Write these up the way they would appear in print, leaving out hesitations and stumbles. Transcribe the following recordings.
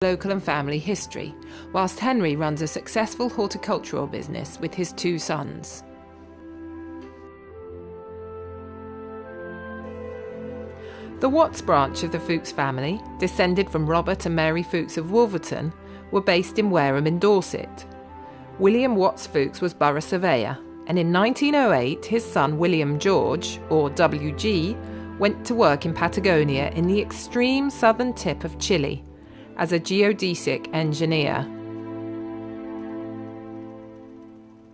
local and family history, whilst Henry runs a successful horticultural business with his two sons. The Watts branch of the Fookes family, descended from Robert and Mary Fookes of Wolverton, were based in Wareham in Dorset. William Watts Fookes was borough surveyor, and in 1908 his son William George, or WG, went to work in Patagonia in the extreme southern tip of Chile as a geodesic engineer.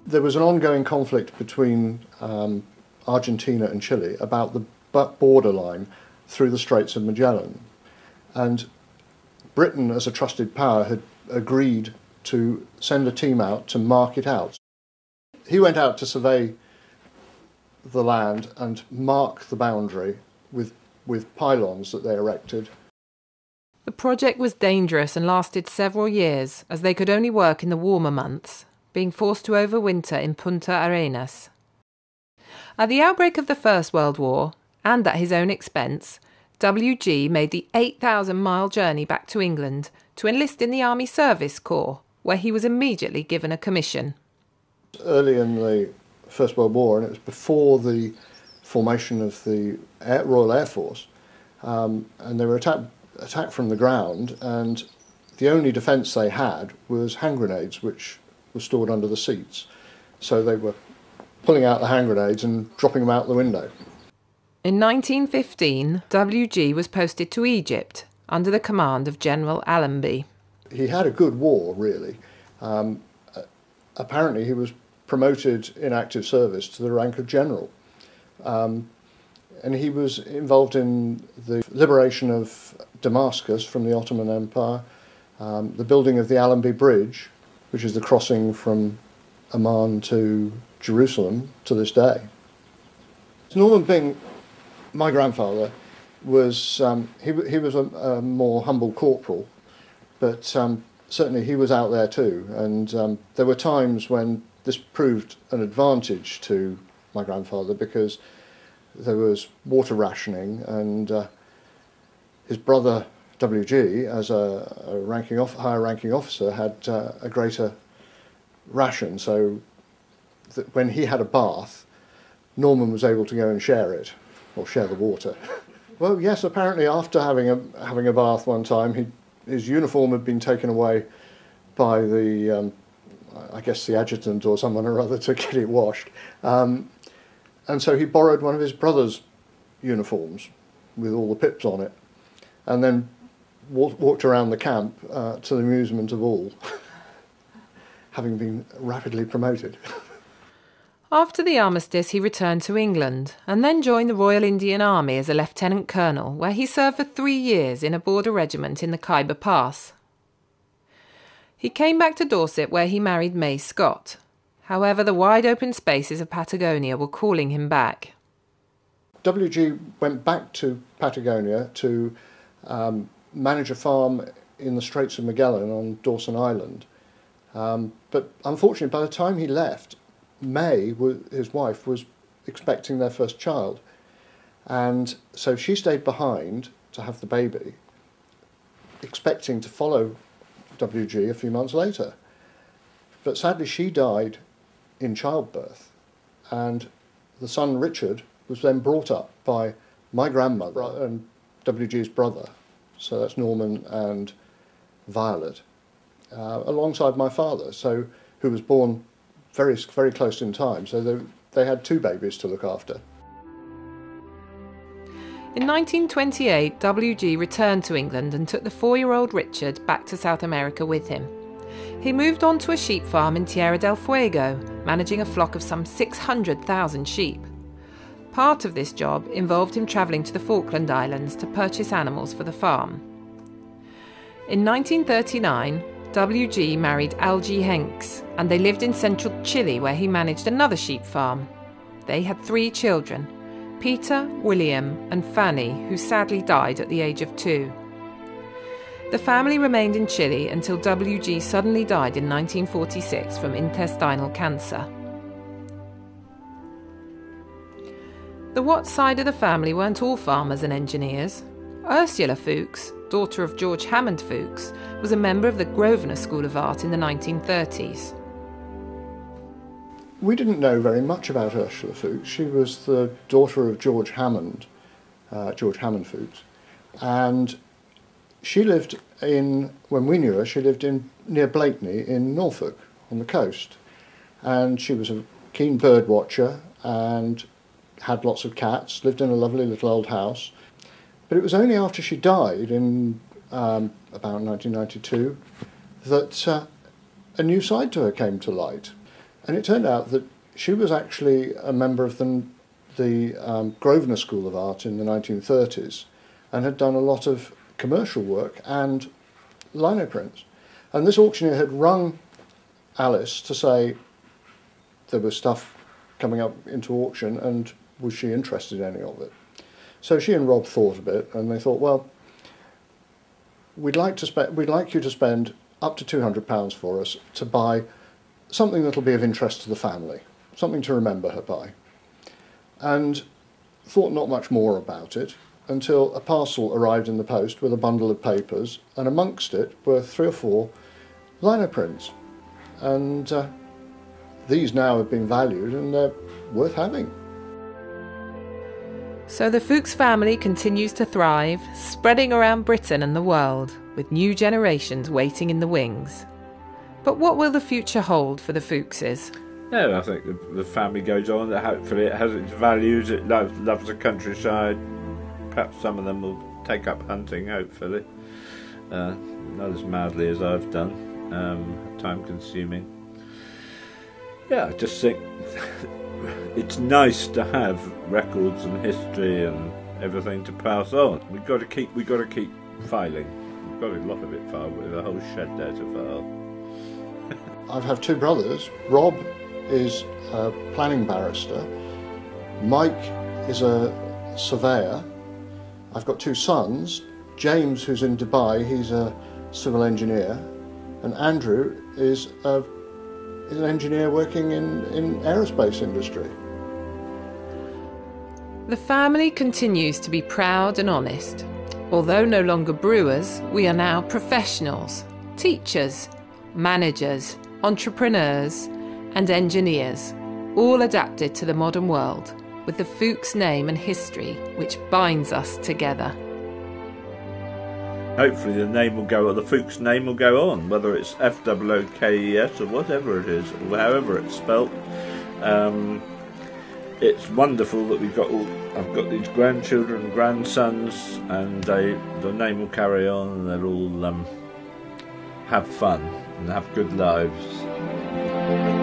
There was an ongoing conflict between Argentina and Chile about the borderline through the Straits of Magellan, and Britain, as a trusted power, had agreed to send a team out to mark it out. He went out to survey the land and mark the boundary with pylons that they erected. The project was dangerous and lasted several years, as they could only work in the warmer months, being forced to overwinter in Punta Arenas. At the outbreak of the First World War, and at his own expense, WG made the 8,000-mile journey back to England to enlist in the Army Service Corps, where he was immediately given a commission. Early in the First World War, and it was before the formation of the Royal Air Force, and they were attacked from the ground, and the only defence they had was hand grenades, which were stored under the seats. So they were pulling out the hand grenades and dropping them out the window. In 1915, WG was posted to Egypt under the command of General Allenby. He had a good war, really. Apparently he was promoted in active service to the rank of general. And he was involved in the liberation of Damascus from the Ottoman Empire, the building of the Allenby Bridge, which is the crossing from Amman to Jerusalem to this day. Norman Byng, my grandfather, was he was a more humble corporal, but certainly he was out there too, and there were times when this proved an advantage to my grandfather because there was water rationing, and his brother WG, as a higher ranking officer, had a greater ration, so that when he had a bath, Norman was able to go and share it, or share the water. Well, yes, apparently after having a bath one time, his uniform had been taken away by the, I guess the adjutant or someone or other to get it washed. And so he borrowed one of his brother's uniforms with all the pips on it, and then walked around the camp to the amusement of all, having been rapidly promoted. After the armistice, he returned to England and then joined the Royal Indian Army as a lieutenant colonel, where he served for 3 years in a border regiment in the Khyber Pass. He came back to Dorset, where he married May Scott. However, the wide open spaces of Patagonia were calling him back. WG went back to Patagonia to manage a farm in the Straits of Magellan on Dawson Island. But unfortunately, by the time he left, May, his wife, was expecting their first child. And so she stayed behind to have the baby, expecting to follow WG a few months later. But sadly, she died in childbirth, and the son Richard was then brought up by my grandmother and WG's brother, so that's Norman and Violet, alongside my father, who was born very, very close in time, so they had 2 babies to look after. In 1928, WG returned to England and took the 4-year-old Richard back to South America with him. He moved on to a sheep farm in Tierra del Fuego, managing a flock of some 600,000 sheep. Part of this job involved him travelling to the Falkland Islands to purchase animals for the farm. In 1939, WG married Algie Henks, and they lived in central Chile, where he managed another sheep farm. They had 3 children, Peter, William and Fanny, who sadly died at the age of 2. The family remained in Chile until WG suddenly died in 1946 from intestinal cancer. The Watts side of the family weren't all farmers and engineers. Ursula Fookes, daughter of George Hammond Fookes, was a member of the Grosvenor School of Art in the 1930s. We didn't know very much about Ursula Fookes. She was the daughter of George Hammond Fookes, and she lived when we knew her, she lived near Blakeney in Norfolk on the coast, and she was a keen bird watcher and had lots of cats, lived in a lovely little old house. But it was only after she died in about 1992 that a new side to her came to light. And it turned out that she was actually a member of the Grosvenor School of Art in the 1930s and had done a lot of commercial work and linoprints. And this auctioneer had rung Alice to say there was stuff coming up into auction and was she interested in any of it. So she and Rob thought a bit and they thought, well, we'd like you to spend up to £200 for us to buy something that'll be of interest to the family, something to remember her by. And thought not much more about it until a parcel arrived in the post with a bundle of papers, and amongst it were 3 or 4 linoprints. And these now have been valued and they're worth having. So the Fookes family continues to thrive, spreading around Britain and the world, with new generations waiting in the wings. But what will the future hold for the Fookeses? No, I think the family goes on. Hopefully it has its values, it loves the countryside. Perhaps some of them will take up hunting, hopefully. Not as madly as I've done, time consuming. Yeah, I just think it's nice to have records and history and everything to pass on. We've got to keep filing. We've got a lot of it filed, with a whole shed there to file. I have 2 brothers. Rob is a planning barrister. Mike is a surveyor. I've got 2 sons. James, who's in Dubai, he's a civil engineer. And Andrew is an engineer working in aerospace industry. The family continues to be proud and honest. Although no longer brewers, we are now professionals, teachers, managers, entrepreneurs and engineers, all adapted to the modern world, with the Fookes name and history which binds us together. Hopefully the Fookes name will go on, whether it's Fookes or whatever it is, or however it's spelt. It's wonderful that I've got these grandchildren and grandsons, and the name will carry on, and they'll all have fun and have good lives.